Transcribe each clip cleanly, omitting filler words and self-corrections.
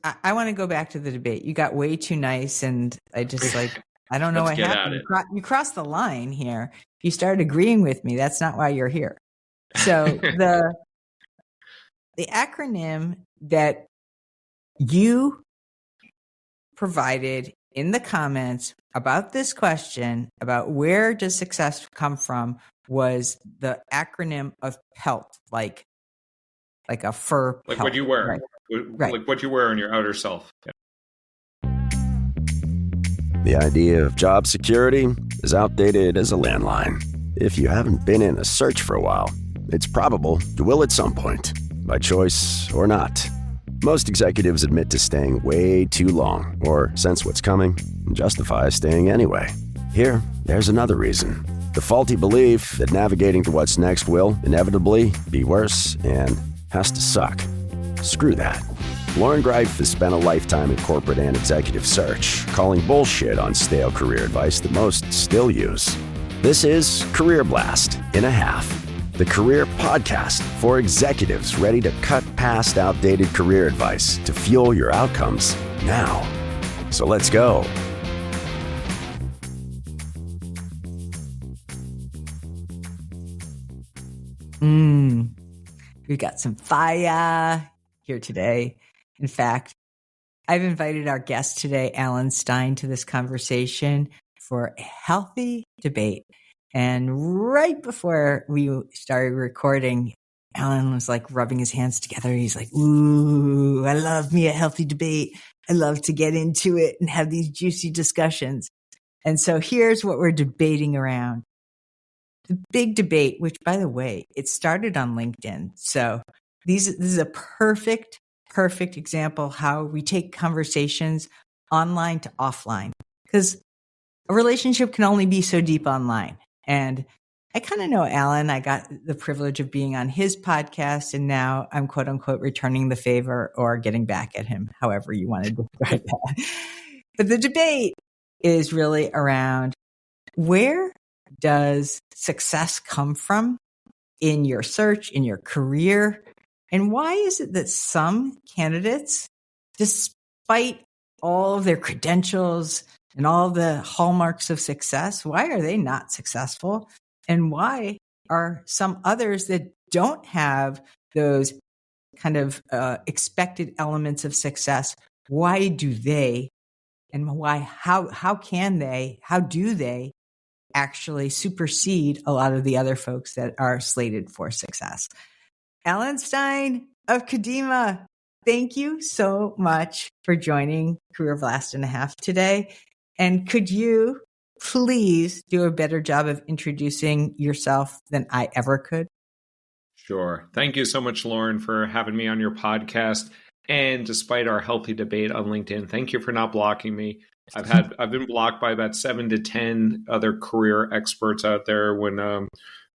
I want to go back to the debate. You got way too nice, and I just I don't know what happened. You crossed the line here. You started agreeing with me. That's not why you're here. So the acronym that you provided in the comments about this question about where does success come from was the acronym of PELT, like a fur like pelt. What you wear, right. Like what you wear on your outer self. Yeah. The idea of job security is outdated as a landline. If you haven't been in a search for a while, it's probable you will at some point, by choice or not. Most executives admit to staying way too long or sense what's coming and justify staying anyway. There's another reason. The faulty belief that navigating to what's next will inevitably be worse and has to suck. Screw that. Loren Greif has spent a lifetime in corporate and executive search, calling bullshit on stale career advice that most still use. This is Career Blast in a Half, the career podcast for executives ready to cut past outdated career advice to fuel your outcomes now. So let's go. We got some fire here today. In fact, I've invited our guest today, Alan Stein, to this conversation for a healthy debate. And right before we started recording, Alan was like rubbing his hands together. He's like, ooh, I love me a healthy debate. I love to get into it and have these juicy discussions. And so here's what we're debating around. The big debate, which, by the way, it started on LinkedIn. So this is a perfect example how we take conversations online to offline, because a relationship can only be so deep online. And I kind of know Alan. I got the privilege of being on his podcast, and now I'm quote unquote returning the favor or getting back at him, however you want to describe that. But the debate is really around, where does success come from in your search, in your career? And why is it that some candidates, despite all of their credentials and all the hallmarks of success, why are they not successful? And why are some others that don't have those kind of expected elements of success, why do they, and how do they actually supersede a lot of the other folks that are slated for success? Alan Stein of Kadima, thank you so much for joining Career Blast and a Half today. And could you please do a better job of introducing yourself than I ever could? Sure. Thank you so much, Loren, for having me on your podcast. And despite our healthy debate on LinkedIn, thank you for not blocking me. I've been blocked by about 7 to 10 other career experts out there when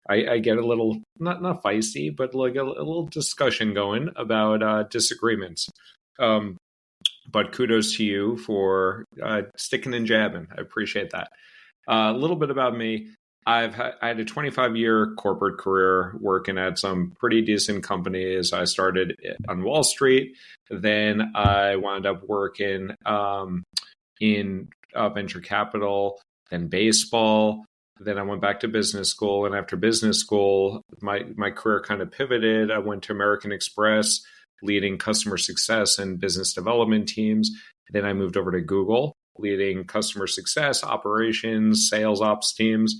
I get a little not feisty, but like a little discussion going about disagreements. But kudos to you for sticking and jabbing. I appreciate that. A little bit about me. I had a 25-year corporate career working at some pretty decent companies. I started on Wall Street. Then I wound up working in venture capital, then baseball. Then I went back to business school. And after business school, my career kind of pivoted. I went to American Express, leading customer success and business development teams. Then I moved over to Google, leading customer success, operations, sales ops teams.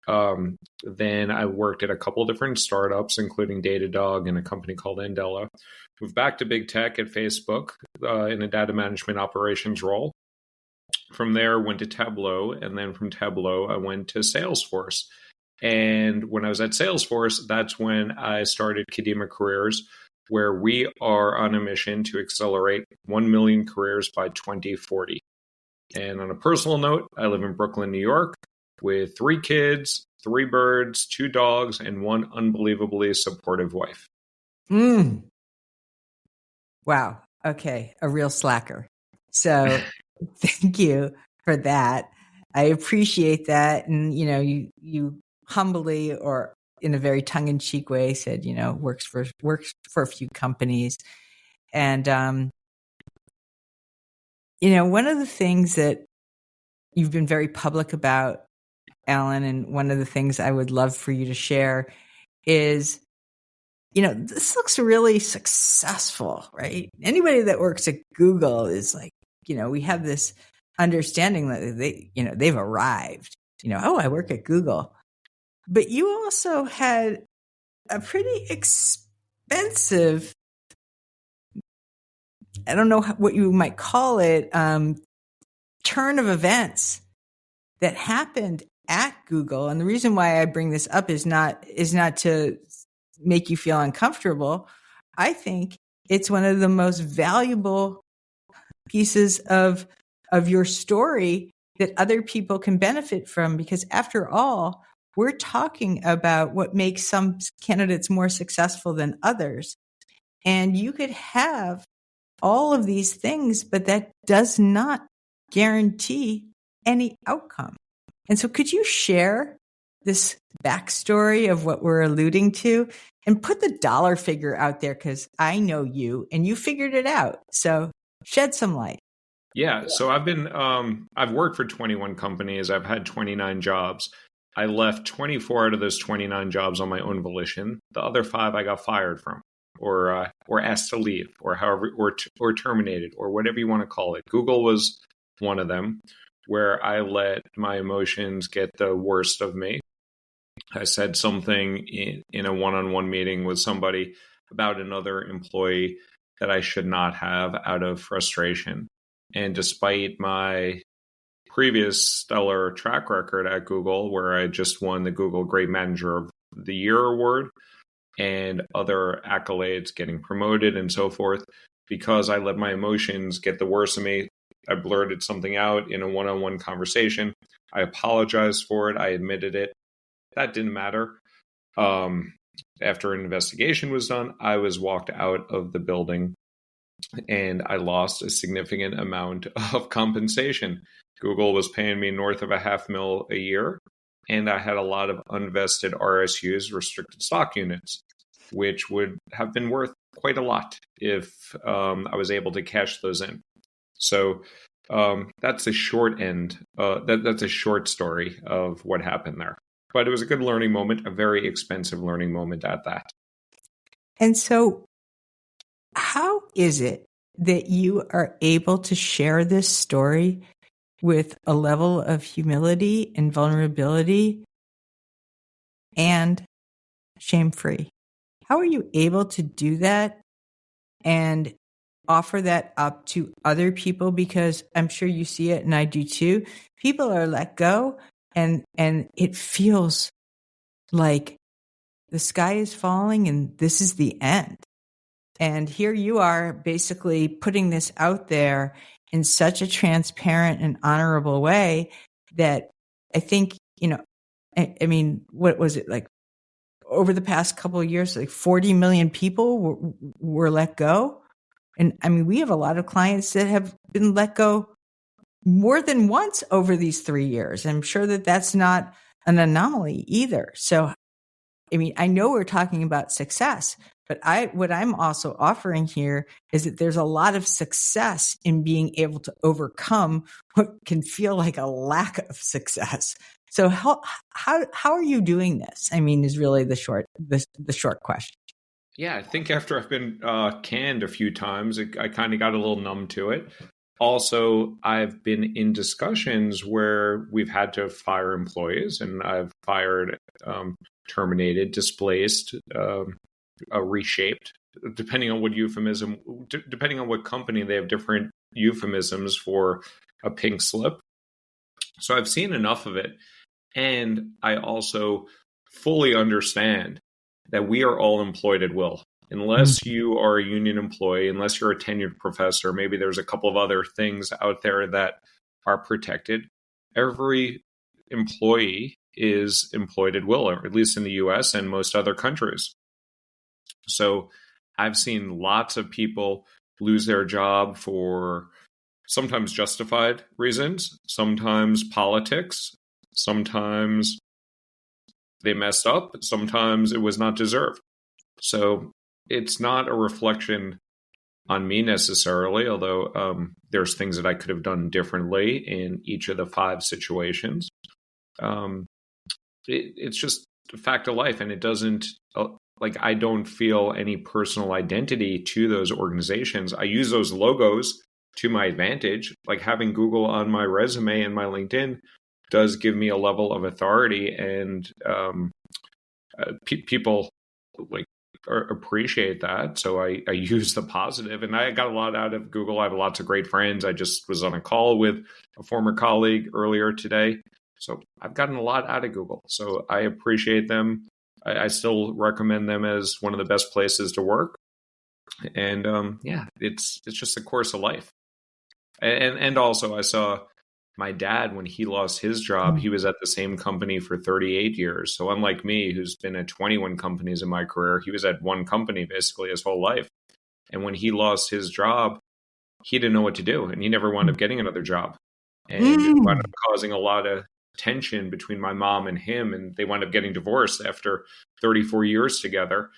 Then I worked at a couple different startups, including Datadog and a company called Andela. Moved back to big tech at Facebook in a data management operations role. From there, went to Tableau, and then from Tableau, I went to Salesforce. And when I was at Salesforce, that's when I started Kadima Careers, where we are on a mission to accelerate 1 million careers by 2040. And on a personal note, I live in Brooklyn, New York, with 3 kids, 3 birds, 2 dogs, and 1 unbelievably supportive wife. Wow. Okay. A real slacker. So thank you for that. I appreciate that. And, you humbly, or in a very tongue-in-cheek way, said, works for a few companies. And One of the things that you've been very public about, Alan, and one of the things I would love for you to share is, this looks really successful, right? Anybody that works at Google is like, we have this understanding that they've arrived, oh, I work at Google. But you also had a pretty expensive, I don't know what you might call it, turn of events that happened at Google. And the reason why I bring this up is not to make you feel uncomfortable. I think it's one of the most valuable pieces of your story that other people can benefit from, because after all, we're talking about what makes some candidates more successful than others. And you could have all of these things, but that does not guarantee any outcome. And so could you share this backstory of what we're alluding to and put the dollar figure out there? Because I know you and you figured it out. So shed some light. Yeah. So I've worked for 21 companies. I've had 29 jobs. I left 24 out of those 29 jobs on my own volition. The other 5 I got fired from, or asked to leave, or however, or terminated, or whatever you want to call it. Google was one of them, where I let my emotions get the worst of me. I said something in a one-on-one meeting with somebody about another employee that I should not have, out of frustration. And despite my previous stellar track record at Google, where I just won the Google Great Manager of the Year award and other accolades, getting promoted and so forth, because I let my emotions get the worst of me, I blurted something out in a one-on-one conversation. I apologized for it. I admitted it. That didn't matter. After an investigation was done, I was walked out of the building and I lost a significant amount of compensation. Google was paying me north of $500,000 a year, and I had a lot of unvested RSUs, restricted stock units, which would have been worth quite a lot if I was able to cash those in. So that's a short end. That's a short story of what happened there. But it was a good learning moment, a very expensive learning moment at that. And so how is it that you are able to share this story with a level of humility and vulnerability and shame-free? How are you able to do that and offer that up to other people? Because I'm sure you see it, and I do too. People are let go, and it feels like the sky is falling and this is the end. And here you are basically putting this out there in such a transparent and honorable way that I think, I mean, what was it like over the past couple of years, like 40 million people were let go. And I mean, we have a lot of clients that have been let go more than once over these 3 years. I'm sure that that's not an anomaly either. So, I mean, I know we're talking about success, but what I'm also offering here is that there's a lot of success in being able to overcome what can feel like a lack of success. So how are you doing this? I mean, is really the short question. Yeah, I think after I've been canned a few times, I kind of got a little numb to it. Also, I've been in discussions where we've had to fire employees, and I've fired, terminated, displaced, reshaped, depending on what euphemism, depending on what company, they have different euphemisms for a pink slip. So I've seen enough of it. And I also fully understand that we are all employed at will. Unless you are a union employee, unless you're a tenured professor, maybe there's a couple of other things out there that are protected. Every employee is employed at will, or at least in the US and most other countries. So I've seen lots of people lose their job for sometimes justified reasons, sometimes politics, sometimes they messed up, sometimes it was not deserved. So it's not a reflection on me necessarily, although there's things that I could have done differently in each of the 5 situations. It's just a fact of life, and it doesn't I don't feel any personal identity to those organizations. I use those logos to my advantage. Like having Google on my resume and my LinkedIn does give me a level of authority, and people appreciate that. So I use the positive, and I got a lot out of Google. I have lots of great friends. I just was on a call with a former colleague earlier today. So I've gotten a lot out of Google. So I appreciate them. I still recommend them as one of the best places to work. And it's just a course of life. And also I saw my dad, when he lost his job, he was at the same company for 38 years. So unlike me, who's been at 21 companies in my career, he was at one company basically his whole life. And when he lost his job, he didn't know what to do, and he never wound up getting another job. And it wound up causing a lot of tension between my mom and him, and they wound up getting divorced after 34 years together.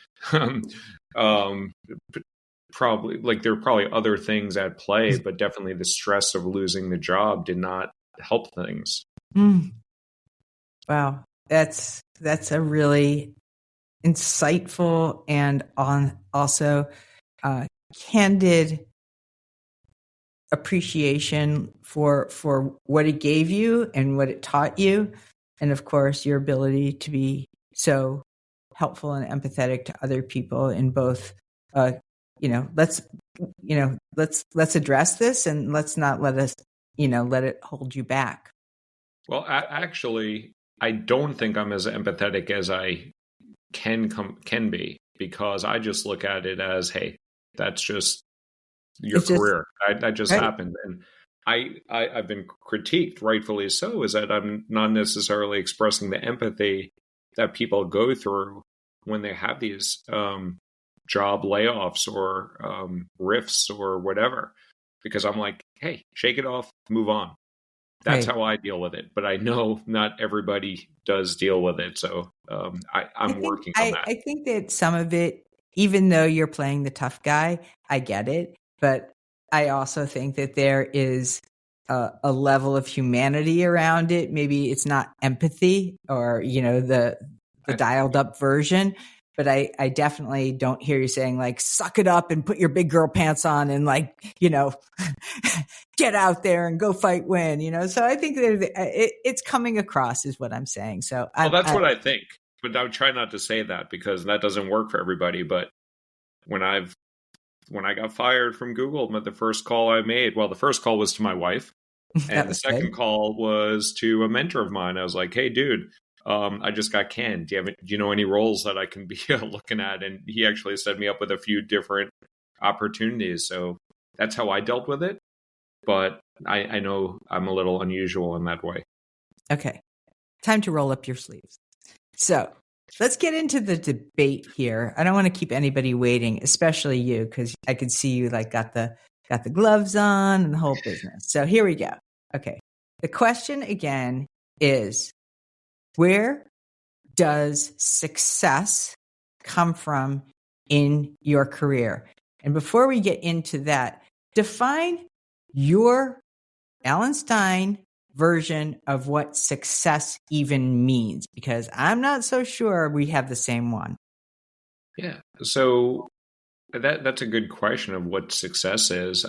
Probably there were probably other things at play, but definitely the stress of losing the job did not help things. Wow. That's a really insightful and also candid appreciation for what it gave you and what it taught you. And of course, your ability to be so helpful and empathetic to other people in both, let's address this, and let's not let it hold you back. Well, actually, I don't think I'm as empathetic as I can be, because I just look at it as, hey, that's just your career. That just happened. And I've been critiqued, rightfully so, is that I'm not necessarily expressing the empathy that people go through when they have these job layoffs or rifts or whatever, because I'm like, hey, shake it off, move on. That's how I deal with it. But I know not everybody does deal with it. So I'm working on that. I think that some of it, even though you're playing the tough guy, I get it. But I also think that there is a level of humanity around it. Maybe it's not empathy or, the dialed up version. But I definitely don't hear you saying suck it up and put your big girl pants on and get out there and go fight, win, So I think that it's coming across is what I'm saying. So that's what I think, but I would try not to say that because that doesn't work for everybody. But when I got fired from Google, the first call I made, the first call was to my wife, and the second call was to a mentor of mine. I was like, hey, dude, I just got canned. Do you know any roles that I can be looking at? And he actually set me up with a few different opportunities. So that's how I dealt with it. But I know I'm a little unusual in that way. Okay. Time to roll up your sleeves. So let's get into the debate here. I don't want to keep anybody waiting, especially you, because I could see you got the gloves on and the whole business. So here we go. Okay. The question again is, where does success come from in your career? And before we get into that, define your Alan Stein version of what success even means, because I'm not so sure we have the same one. Yeah. So that's a good question of what success is.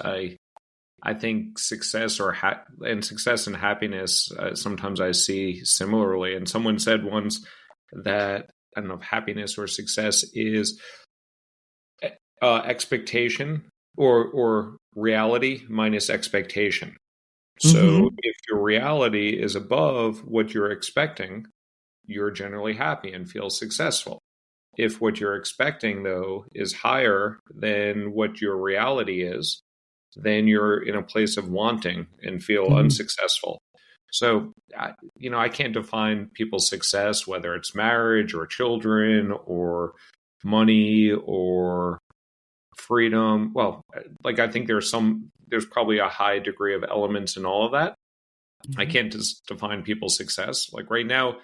I think success and success and happiness, sometimes I see similarly. And someone said once that, I don't know if happiness or success is expectation or reality minus expectation. So if your reality is above what you're expecting, you're generally happy and feel successful. If what you're expecting, though, is higher than what your reality is, then you're in a place of wanting and feel unsuccessful. So, I can't define people's success, whether it's marriage or children or money or freedom. Well, I think there's probably a high degree of elements in all of that. I can't just define people's success. Right now,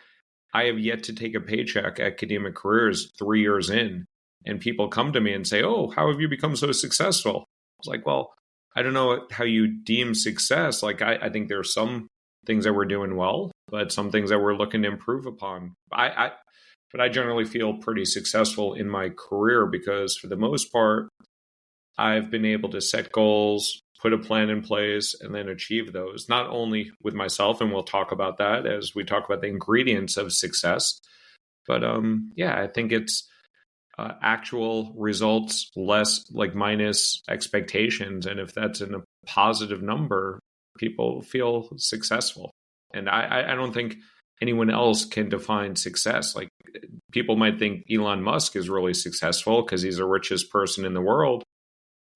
I have yet to take a paycheck at Kadima Careers 3 years in, and people come to me and say, oh, how have you become so successful? was like, well, I don't know how you deem success. Like, I think there are some things that we're doing well, but some things that we're looking to improve upon. But I generally feel pretty successful in my career because for the most part, I've been able to set goals, put a plan in place, and then achieve those, not only with myself, and we'll talk about that as we talk about the ingredients of success, but I think it's actual results less like minus expectations. And if that's in a positive number, people feel successful. And I don't think anyone else can define success. Like people might think Elon Musk is really successful because he's the richest person in the world.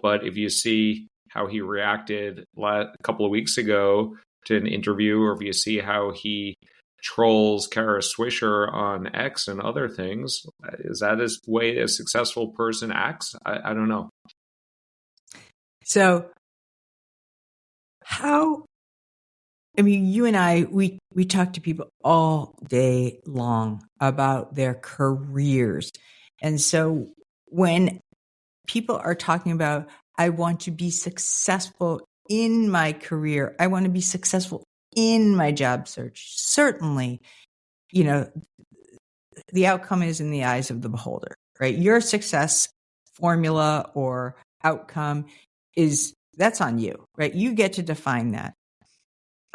But if you see how he reacted a couple of weeks ago to an interview, or if you see how he trolls Kara Swisher on X and other things, is that his way a successful person acts? I don't know. So you and I, we talk to people all day long about their careers. And so when people are talking about, I want to be successful in my career, I want to be successful in my job search. Certainly, the outcome is in the eyes of the beholder, right? Your success formula or outcome that's on you, right? You get to define that.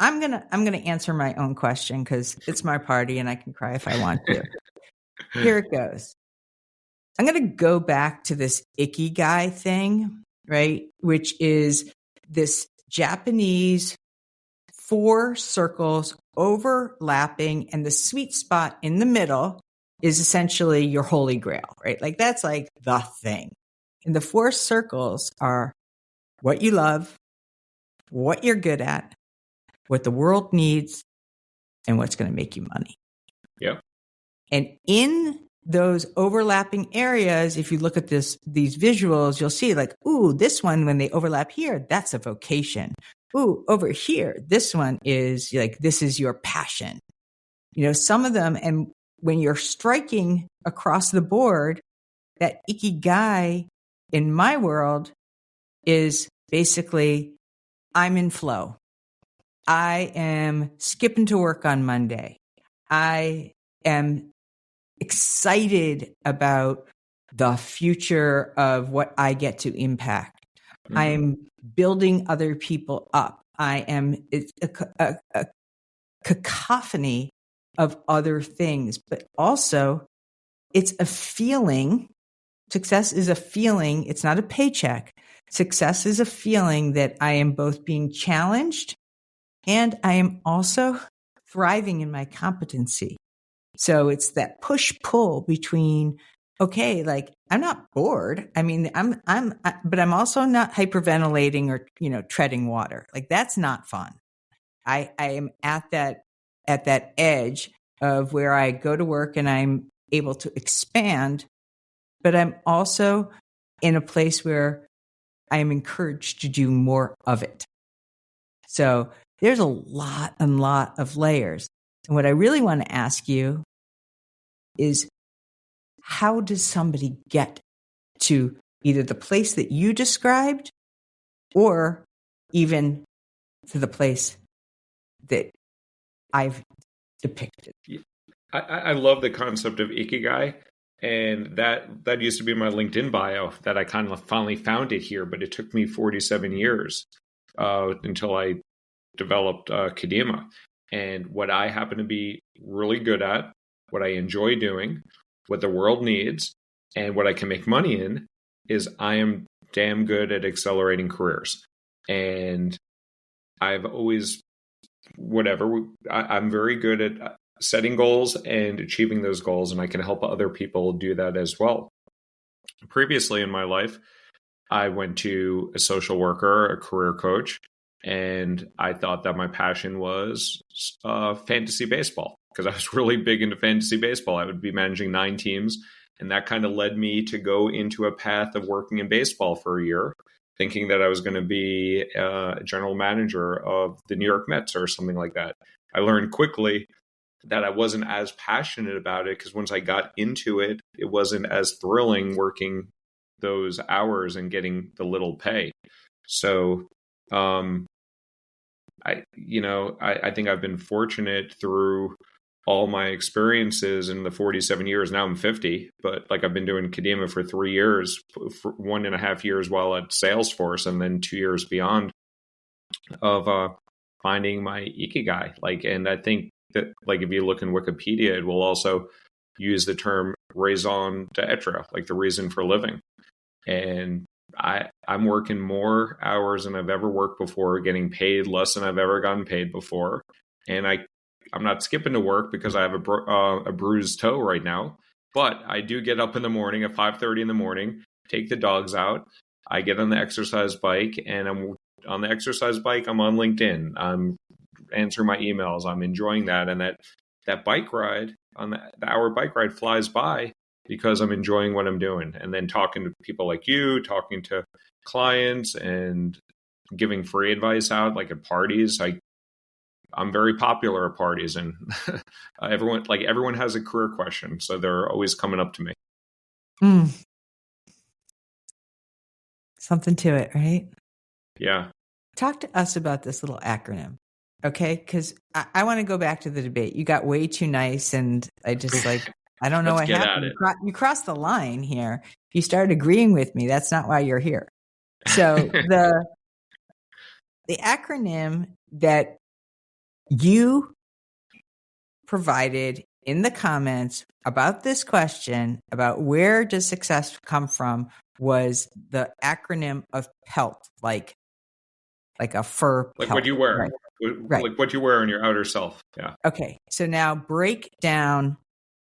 I'm going to answer my own question because it's my party and I can cry if I want to. Here it goes. I'm going to go back to this ikigai thing, right? Which is this Japanese 4 circles overlapping, and the sweet spot in the middle is essentially your holy grail, right? Like that's like the thing. And the 4 circles are what you love, what you're good at, what the world needs, and what's going to make you money. Yeah. And in those overlapping areas, if you look at these visuals, you'll see like, ooh, this one, when they overlap here, that's a vocation. Ooh, over here, this one is like, this is your passion. Some of them, and when you're striking across the board, that ikigai in my world is basically, I'm in flow. I am skipping to work on Monday. I am excited about the future of what I get to impact. Mm-hmm. I am building other people up. It's a cacophony of other things, but also it's a feeling. Success is a feeling. It's not a paycheck. Success is a feeling that I am both being challenged and I am also thriving in my competency. So it's that push-pull between, okay, like I'm not bored. I mean, but I'm also not hyperventilating or, treading water. Like that's not fun. I am at that edge of where I go to work and I'm able to expand, but I'm also in a place where I am encouraged to do more of it. So there's a lot of layers. And what I really want to ask you is, how does somebody get to either the place that you described or even to the place that I've depicted? I love the concept of ikigai. And that used to be my LinkedIn bio that I kind of finally found it here, but it took me 47 years until I developed Kadima. And what I happen to be really good at, what I enjoy doing, what the world needs, and what I can make money in is I am damn good at accelerating careers. And I've always, I'm very good at setting goals and achieving those goals, and I can help other people do that as well. Previously in my life, I went to a social worker, a career coach, and I thought that my passion was fantasy baseball because I was really big into fantasy baseball. I would be managing 9 teams, and that kind of led me to go into a path of working in baseball for a year, thinking that I was going to be a general manager of the New York Mets or something like that. I learned quickly that I wasn't as passionate about it because once I got into it, it wasn't as thrilling working those hours and getting the little pay. So, I think I've been fortunate through all my experiences in the 47 years. Now I'm 50, but like I've been doing Kadima for 3 years, for 1.5 years while at Salesforce, and then 2 years beyond of finding my ikigai. And I think that if you look in Wikipedia, it will also use the term raison d'etre, like the reason for living. And I'm working more hours than I've ever worked before, getting paid less than I've ever gotten paid before. And I'm not skipping to work because I have a bruised toe right now. But I do get up in the morning at 5:30 in the morning, take the dogs out. I get on the exercise bike, and I'm on the exercise bike. I'm on LinkedIn. I'm answering my emails. I'm enjoying that. And that bike ride, the hour bike ride, flies by because I'm enjoying what I'm doing. And then talking to people like you, talking to clients, and giving free advice out, like at parties. I'm very popular at parties, and everyone has a career question, so they're always coming up to me. Something to it, right? Yeah. Talk to us about this little acronym, okay? Because I want to go back to the debate. You got way too nice, and I just I don't know what happened. You crossed the line here. If you started agreeing with me, that's not why you're here. So the acronym that you provided in the comments about this question, about where does success come from, was the acronym of PELT, like a fur like pelt. What you wear, right. Like what you wear on your outer self. Yeah. Okay. So now break down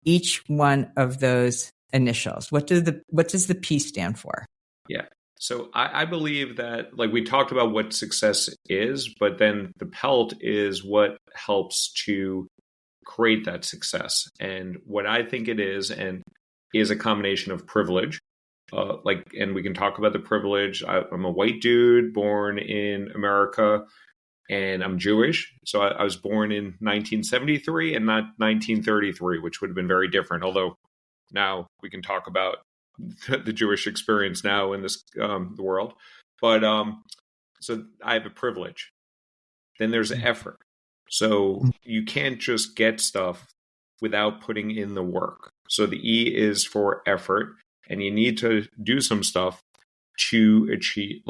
each one of those initials. What does the P stand for? Yeah. So I believe that, we talked about what success is, but then the PELT is what helps to create that success. And what I think it is a combination of privilege. And we can talk about the privilege. I'm a white dude born in America, and I'm Jewish. So I was born in 1973 and not 1933, which would have been very different. Although now we can talk about the Jewish experience now in this the world. But so I have a privilege. Then there's effort. So you can't just get stuff without putting in the work. So the E is for effort, and you need to do some stuff to achieve,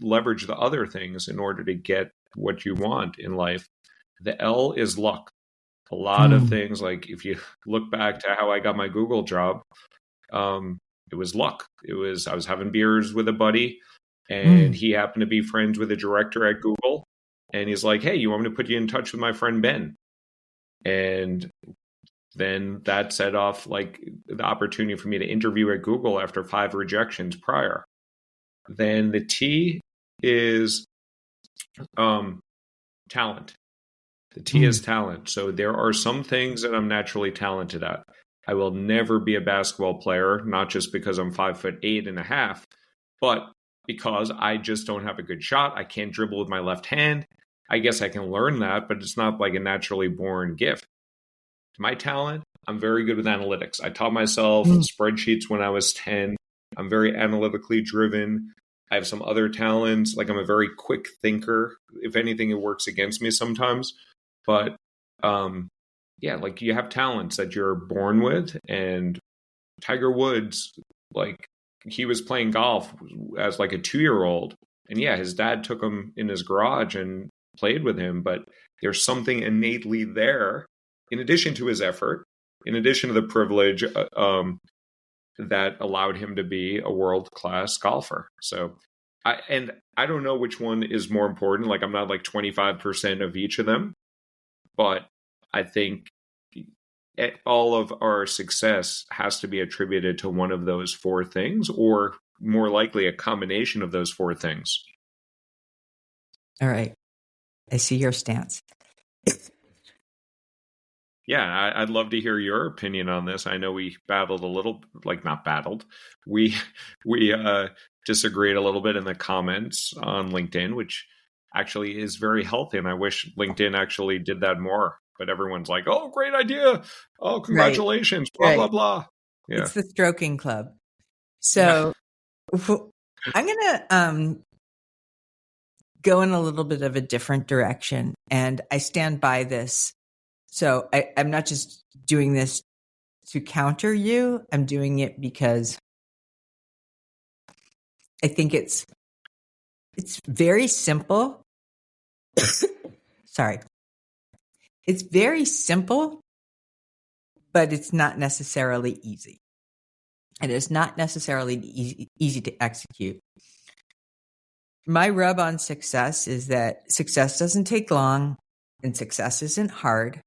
leverage the other things in order to get what you want in life. The L is luck. A lot of things, if you look back to how I got my Google job, it was luck. I was having beers with a buddy, and he happened to be friends with a director at Google. And he's like, hey, you want me to put you in touch with my friend Ben? And then that set off the opportunity for me to interview at Google after 5 rejections prior. Then the T is talent. The T is talent. So there are some things that I'm naturally talented at. I will never be a basketball player, not just because I'm 5'8.5", but because I just don't have a good shot. I can't dribble with my left hand. I guess I can learn that, but it's not like a naturally born gift. My talent, I'm very good with analytics. I taught myself spreadsheets when I was 10. I'm very analytically driven. I have some other talents. I'm a very quick thinker. If anything, it works against me sometimes. But you have talents that you're born with. And Tiger Woods, he was playing golf as a 2-year-old. And his dad took him in his garage and played with him. But there's something innately there, in addition to his effort, in addition to the privilege that allowed him to be a world-class golfer. So, I don't know which one is more important. I'm not 25% of each of them, but I think all of our success has to be attributed to one of those 4 things, or more likely a combination of those 4 things. All right. I see your stance. Yeah, I'd love to hear your opinion on this. I know we battled a little, not battled. We disagreed a little bit in the comments on LinkedIn, which actually is very healthy. And I wish LinkedIn actually did that more. But everyone's like, oh, great idea. Oh, congratulations, blah, blah, blah. Yeah. It's the stroking club. So I'm going to go in a little bit of a different direction. And I stand by this. So I'm not just doing this to counter you. I'm doing it because I think it's very simple. Sorry. It's very simple, but it's not necessarily easy. It is not necessarily easy to execute. My rub on success is that success doesn't take long and success isn't hard,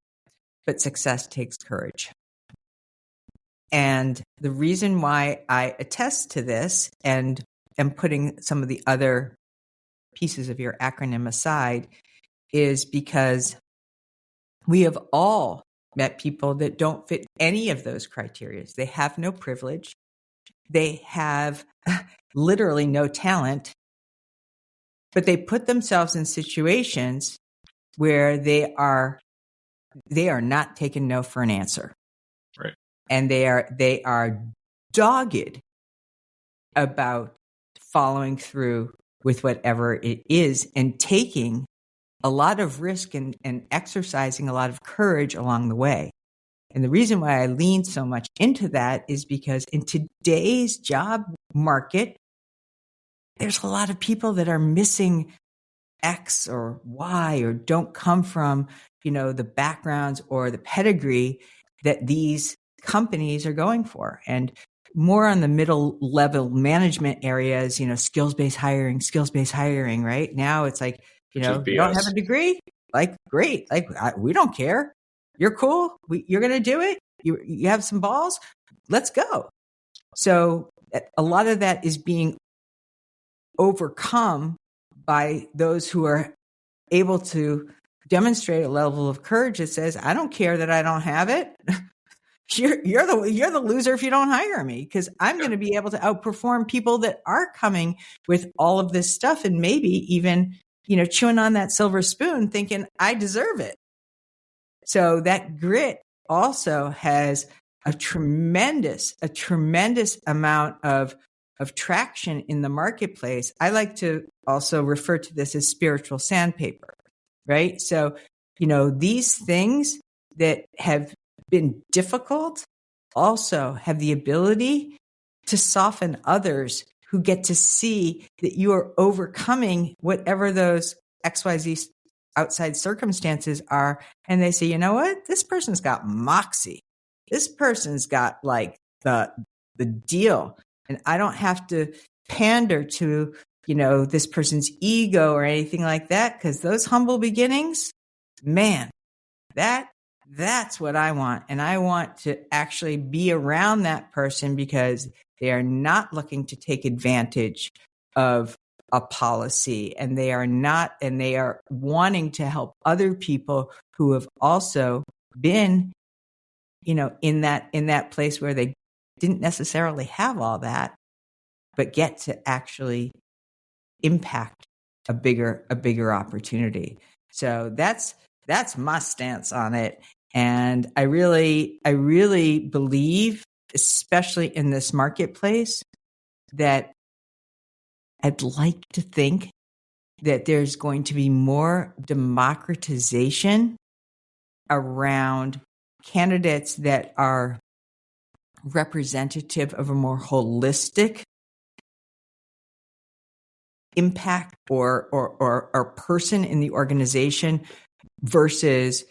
but success takes courage. And the reason why I attest to this and am putting some of the other pieces of your acronym aside is because we have all met people that don't fit any of those criteria. They have no privilege. They have literally no talent, but they put themselves in situations where they are not taking no for an answer. Right. And they are dogged about following through with whatever it is and taking a lot of risk and exercising a lot of courage along the way. And the reason why I lean so much into that is because in today's job market, there's a lot of people that are missing X or Y or don't come from, the backgrounds or the pedigree that these companies are going for. And more on the middle level management areas, skills-based hiring, right? Now it's like, you don't have a degree? Like, great. Like, we don't care. You're cool. You're going to do it. You have some balls. Let's go. So a lot of that is being overcome by those who are able to demonstrate a level of courage that says, I don't care that I don't have it. You're the loser if you don't hire me, because I'm going to be able to outperform people that are coming with all of this stuff and maybe even, chewing on that silver spoon thinking I deserve it. So that grit also has a tremendous amount of traction in the marketplace. I like to also refer to this as spiritual sandpaper, right? So, these things that have been difficult also have the ability to soften others who get to see that you are overcoming whatever those XYZ outside circumstances are. And they say, you know what? This person's got moxie. This person's got like the deal. And I don't have to pander to, this person's ego or anything like that, because those humble beginnings, man, that's what I want. And I want to actually be around that person because they are not looking to take advantage of a policy, and they are wanting to help other people who have also been, in that place where they didn't necessarily have all that, but get to actually impact a bigger opportunity. So that's my stance on it. And I really believe, especially in this marketplace, that I'd like to think that there's going to be more democratization around candidates that are representative of a more holistic impact or person in the organization versus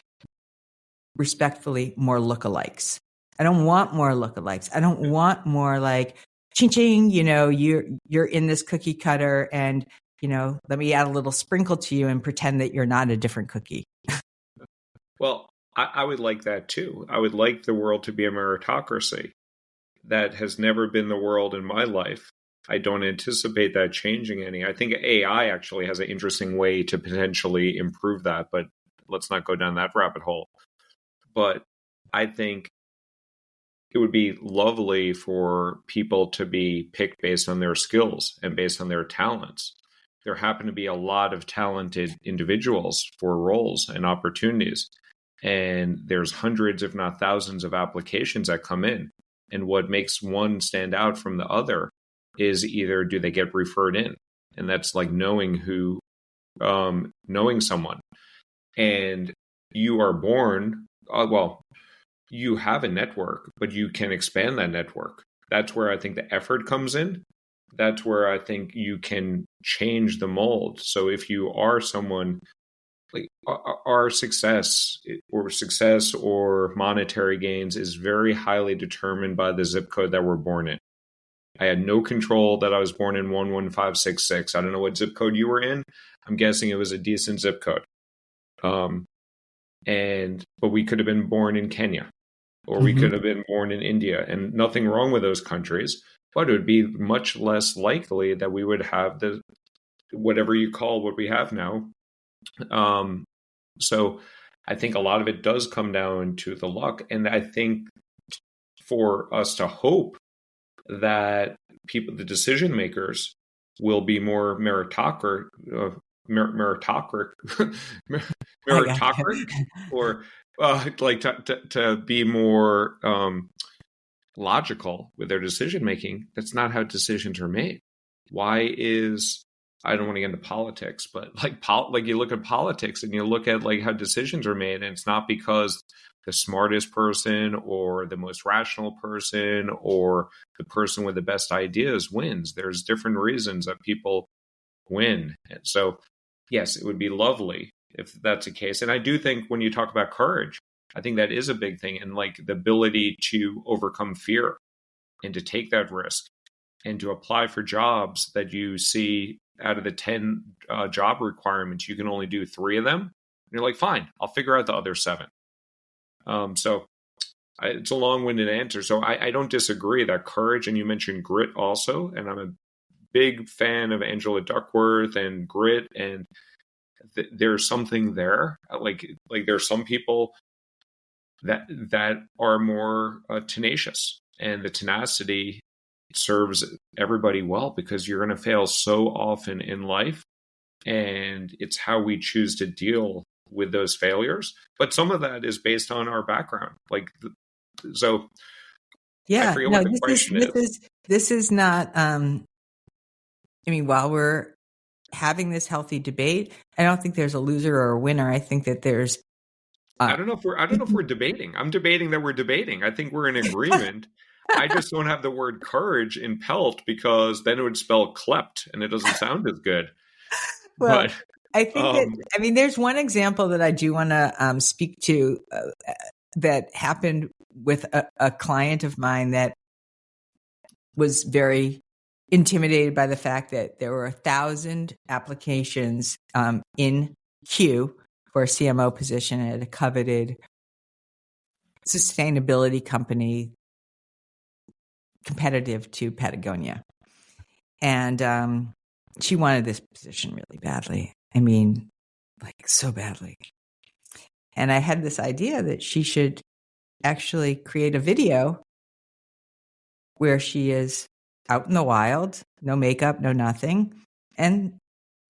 respectfully more lookalikes. I don't want more lookalikes. I don't want more like ching ching, you're in this cookie cutter and, let me add a little sprinkle to you and pretend that you're not a different cookie. Well, I would like that too. I would like the world to be a meritocracy. That has never been the world in my life. I don't anticipate that changing any. I think AI actually has an interesting way to potentially improve that, but let's not go down that rabbit hole. But I think it would be lovely for people to be picked based on their skills and based on their talents. There happen to be a lot of talented individuals for roles and opportunities. And there's hundreds, if not thousands, of applications that come in. And what makes one stand out from the other is either do they get referred in? And that's like knowing who knowing someone, and you are born, you have a network, but you can expand that network. That's where I think the effort comes in. That's where I think you can change the mold. So if you are someone like our success or monetary gains is very highly determined by the zip code that we're born in. I had no control that I was born in 11566. I don't know what zip code you were in. I'm guessing it was a decent zip code. But we could have been born in Kenya, or we could have been born in India, and nothing wrong with those countries, but it would be much less likely that we would have the whatever you call what we have now. So I think a lot of it does come down to the luck, and I think for us to hope that the decision makers, will be more meritocratic, or like to be more logical with their decision making. That's not how decisions are made. Why is I don't want to get into politics, but like you look at politics and you look at like how decisions are made, and it's not because the smartest person or the most rational person or the person with the best ideas wins. There's different reasons that people win. And so, yes, it would be lovely if that's the case. And I do think when you talk about courage, I think that is a big thing. And like the ability to overcome fear and to take that risk and to apply for jobs that you see out of the 10 job requirements, you can only do 3 of them. And you're like, fine, I'll figure out the other 7. So it's a long-winded answer. So I don't disagree that courage, and you mentioned grit also, and I'm a big fan of Angela Duckworth and grit, and there's something there. Like there's some people that are more tenacious, and the tenacity serves everybody well because you're going to fail so often in life, and it's how we choose to deal with those failures. But some of that is based on our background. So yeah, I forget what the question is. This is not, while we're having this healthy debate, I don't think there's a loser or a winner. I think that there's, I don't know if we're debating. I'm debating that we're debating. I think we're in agreement. I just don't have the word courage in PELT because then it would spell clept, and it doesn't sound as good. Well, but I think there's one example that I do want to speak to that happened with a client of mine that was very intimidated by the fact that there were 1,000 applications in queue for a CMO position at a coveted sustainability company competitive to Patagonia. And she wanted this position really badly. So badly. And I had this idea that she should actually create a video where she is out in the wild, no makeup, no nothing, and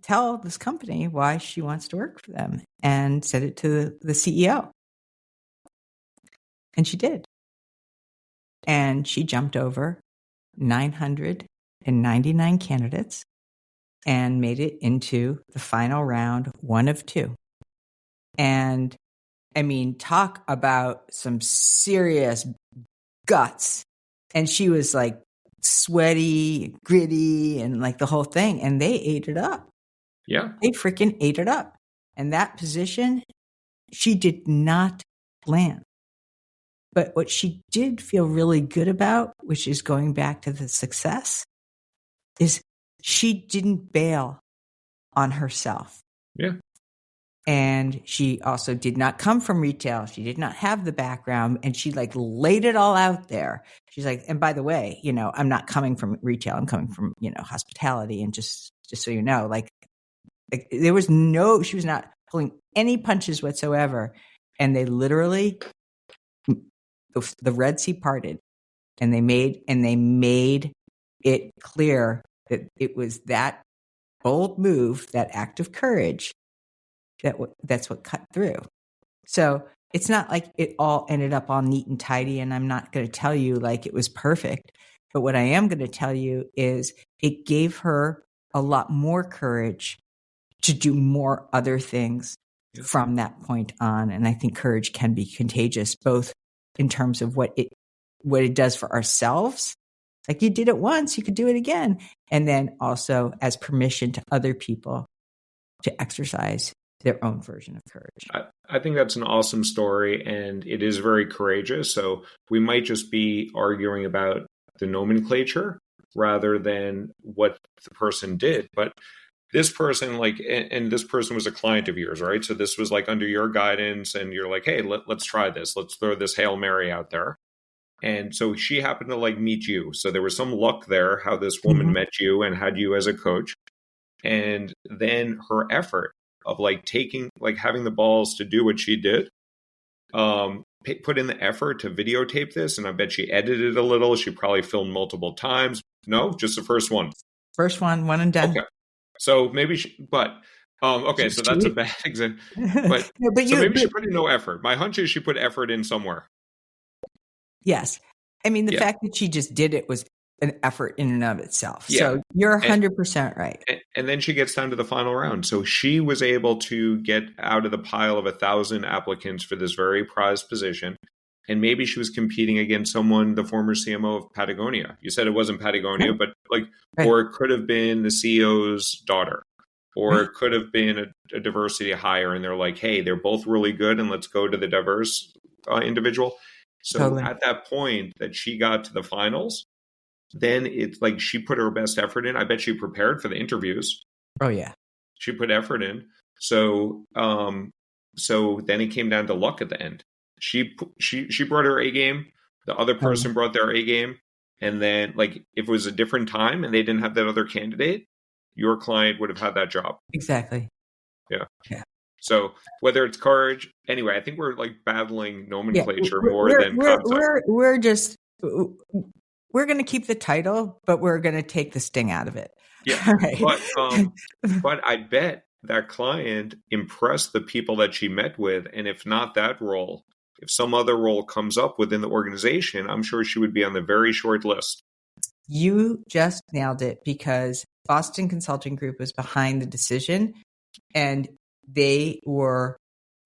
tell this company why she wants to work for them and send it to the CEO. And she did. And she jumped over 999 candidates and made it into the final round, 1 of 2. And talk about some serious guts. And she was like sweaty, gritty, and like the whole thing. And they ate it up. Yeah. They freaking ate it up. And that position, she did not land. But what she did feel really good about, which is going back to the success, is she didn't bail on herself. Yeah. And she also did not come from retail. She did not have the background, and she laid it all out there. She's like, and by the way, I'm not coming from retail. I'm coming from, hospitality. And just so you know, there was she was not pulling any punches whatsoever. And they literally, the Red Sea parted, and they made it clear that it was that bold move, that act of courage, that's what cut through. So it's not like it all ended up all neat and tidy, and I'm not going to tell you it was perfect. But what I am going to tell you is it gave her a lot more courage to do more other things from that point on. And I think courage can be contagious, both in terms of what it does for ourselves. Like you did it once, you could do it again. And then also as permission to other people to exercise their own version of courage. I think that's an awesome story, and it is very courageous. So we might just be arguing about the nomenclature rather than what the person did. But this person, and this person was a client of yours, right? So this was under your guidance, and you're like, hey, let's try this. Let's throw this Hail Mary out there. And so she happened to meet you. So there was some luck there, how this woman met you and had you as a coach. And then her effort of having the balls to do what she did, put in the effort to videotape this. And I bet she edited a little. She probably filmed multiple times. No, just the first one. First one and done. Okay. So maybe okay, so that's a bad example. But, maybe she put in no effort. My hunch is she put effort in somewhere. Yes. I mean, the fact that she just did it was an effort in and of itself. Yeah. So you're 100% right. And then she gets down to the final round. So she was able to get out of the pile of 1,000 applicants for this very prized position. And maybe she was competing against someone, the former CMO of Patagonia. You said it wasn't Patagonia, but or it could have been the CEO's daughter, or it could have been a diversity hire. And they're like, hey, they're both really good, and let's go to the diverse individual. So at that point that she got to the finals, then it's she put her best effort in. I bet she prepared for the interviews. Oh yeah, she put effort in. So then it came down to luck at the end. She brought her A game. The other person brought their A game. And then if it was a different time and they didn't have that other candidate, your client would have had that job. Exactly. Yeah. So whether it's courage, anyway, I think we're battling nomenclature more than concept. We're going to keep the title, but we're going to take the sting out of it. Yeah. Right. But I bet that client impressed the people that she met with. And if not that role, if some other role comes up within the organization, I'm sure she would be on the very short list. You just nailed it, because Boston Consulting Group was behind the decision and they were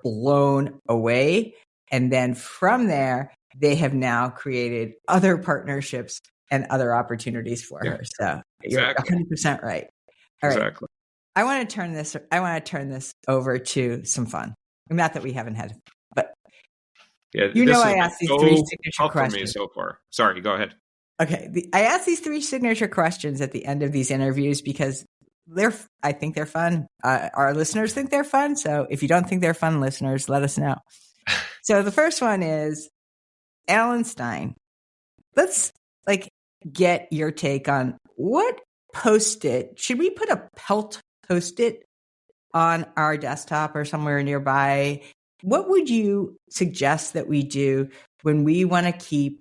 blown away. And then from there, they have now created other partnerships and other opportunities for her. So you're 100% right. All right. Exactly. I want to turn this over to some fun. Not that we haven't had, but I asked these three signature questions. For me so far. Sorry, go ahead. Okay. I asked these three signature questions at the end of these interviews because I think they're fun. Our listeners think they're fun. So if you don't think they're fun, listeners, let us know. So the first one is, Alan Stein. Let's get your take on what Post-it. Should we put a PELT Post-it on our desktop or somewhere nearby? What would you suggest that we do when we want to keep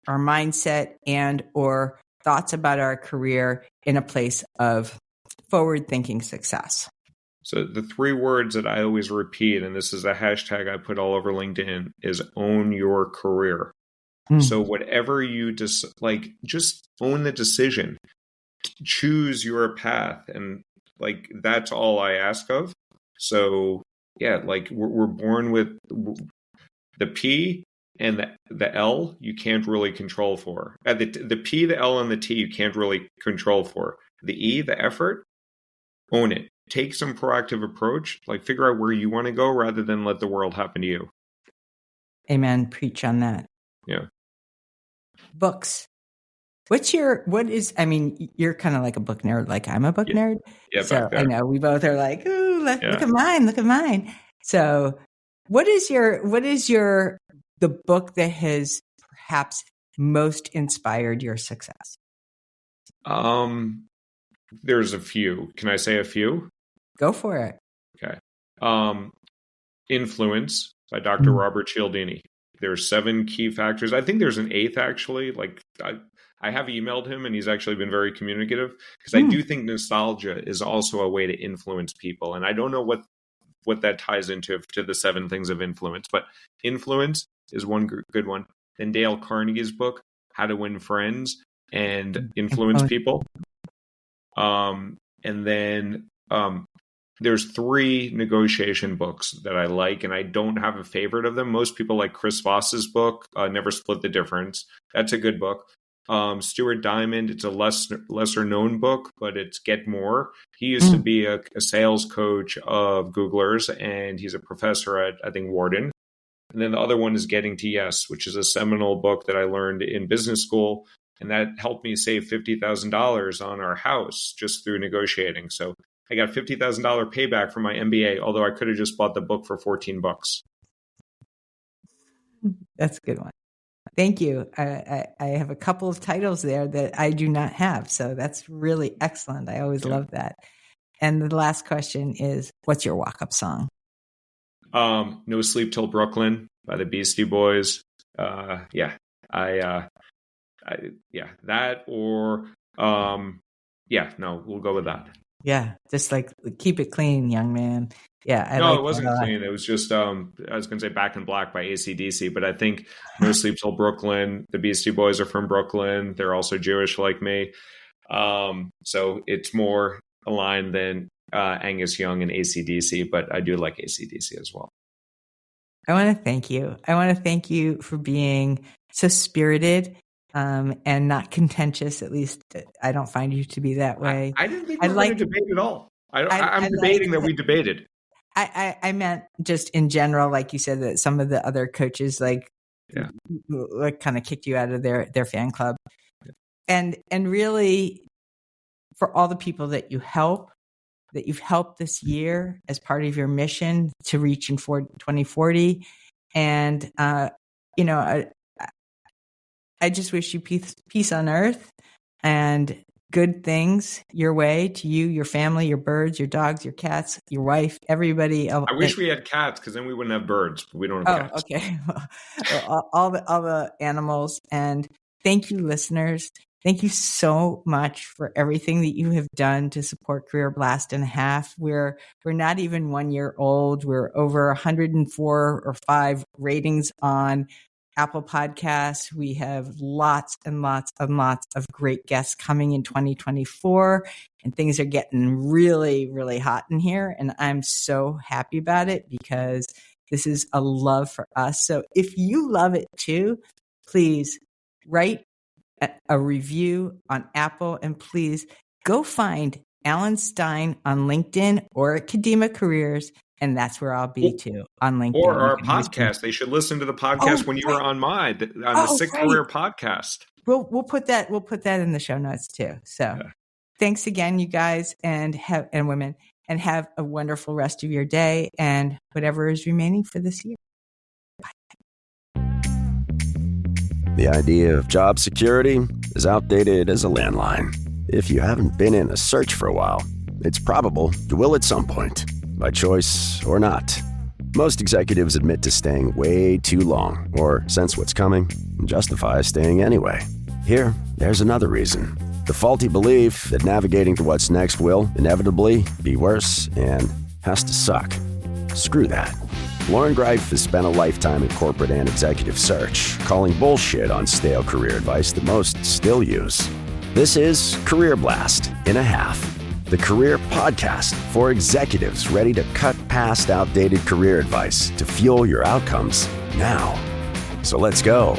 our mindset and or thoughts about our career in a place of forward-thinking success? So the three words that I always repeat, and this is a hashtag I put all over LinkedIn, is own your career. So whatever you just own the decision, choose your path. And that's all I ask of. So we're born with the P and the L you can't really control for. The P, the L, and the T you can't really control for. The E, the effort, own it. Take some proactive approach, figure out where you want to go rather than let the world happen to you. Amen. Preach on that. Yeah. Books. You're kind of like a book nerd, like I'm a book nerd. Yeah. So I know we both are like, ooh, look at mine. So what is the book that has perhaps most inspired your success? There's a few. Can I say a few? Go for it. Okay. Influence by Dr. Robert Cialdini. There's 7 key factors. I think there's an 8th actually. I have emailed him and he's actually been very communicative, because I do think nostalgia is also a way to influence people. And I don't know what that ties into to the 7 things of influence, but influence is one good one. Then Dale Carnegie's book, How to Win Friends and Influence People. And then there's 3 negotiation books that I like, and I don't have a favorite of them. Most people like Chris Voss's book, Never Split the Difference. That's a good book. Stuart Diamond, it's a lesser known book, but it's Get More. He used to be a sales coach of Googlers, and he's a professor at, I think, Wharton. And then the other one is Getting to Yes, which is a seminal book that I learned in business school. And that helped me save $50,000 on our house just through negotiating. So I got $50,000 payback from my MBA, although I could have just bought the book for $14. That's a good one. Thank you. I have a couple of titles there that I do not have. So that's really excellent. I always love that. And the last question is, what's your walk-up song? No Sleep Till Brooklyn by the Beastie Boys. That or we'll go with that. Yeah, just like keep it clean, young man. Yeah, it wasn't clean. It was just I was going to say Back in Black by AC/DC, but I think No Sleep Till Brooklyn. The Beastie Boys are from Brooklyn. They're also Jewish like me, so it's more aligned than Angus Young and AC/DC. But I do like AC/DC as well. I want to thank you. I want to thank you for being so spirited and not contentious. At least I don't find you to be that way. I didn't think we were going to debate at all. I'm debating that we debated. I meant just in general, like you said, that some of the other coaches like kind of kicked you out of their fan club. And really for all the people that you've helped this year as part of your mission to reach in 2040. And, I just wish you peace on earth and good things your way to you, your family, your birds, your dogs, your cats, your wife, everybody. I wish we had cats because then we wouldn't have birds, but we don't have cats. Okay. Well, all the animals. And thank you, listeners. Thank you so much for everything that you have done to support Career Blast and a Half. We're not even 1 year old. We're over 104 or 5 ratings on Apple Podcasts. We have lots and lots and lots of great guests coming in 2024, and things are getting really, really hot in here. And I'm so happy about it because this is a love for us. So if you love it too, please write a review on Apple, and please go find Alan Stein on LinkedIn or at Kadima Careers. And that's where I'll be too, on LinkedIn. Or our podcast. They should listen to the podcast when you were on the Sick Career podcast. We'll put that in the show notes too. So thanks again, you guys and women, and have a wonderful rest of your day and whatever is remaining for this year. The idea of job security is outdated as a landline. If you haven't been in a search for a while, it's probable you will at some point, by choice or not. Most executives admit to staying way too long or sense what's coming and justify staying anyway. There's another reason. The faulty belief that navigating to what's next will inevitably be worse and has to suck. Screw that. Loren Greif has spent a lifetime in corporate and executive search, calling bullshit on stale career advice that most still use. This is Career Blast in a Half, the career podcast for executives ready to cut past outdated career advice to fuel your outcomes now. So let's go.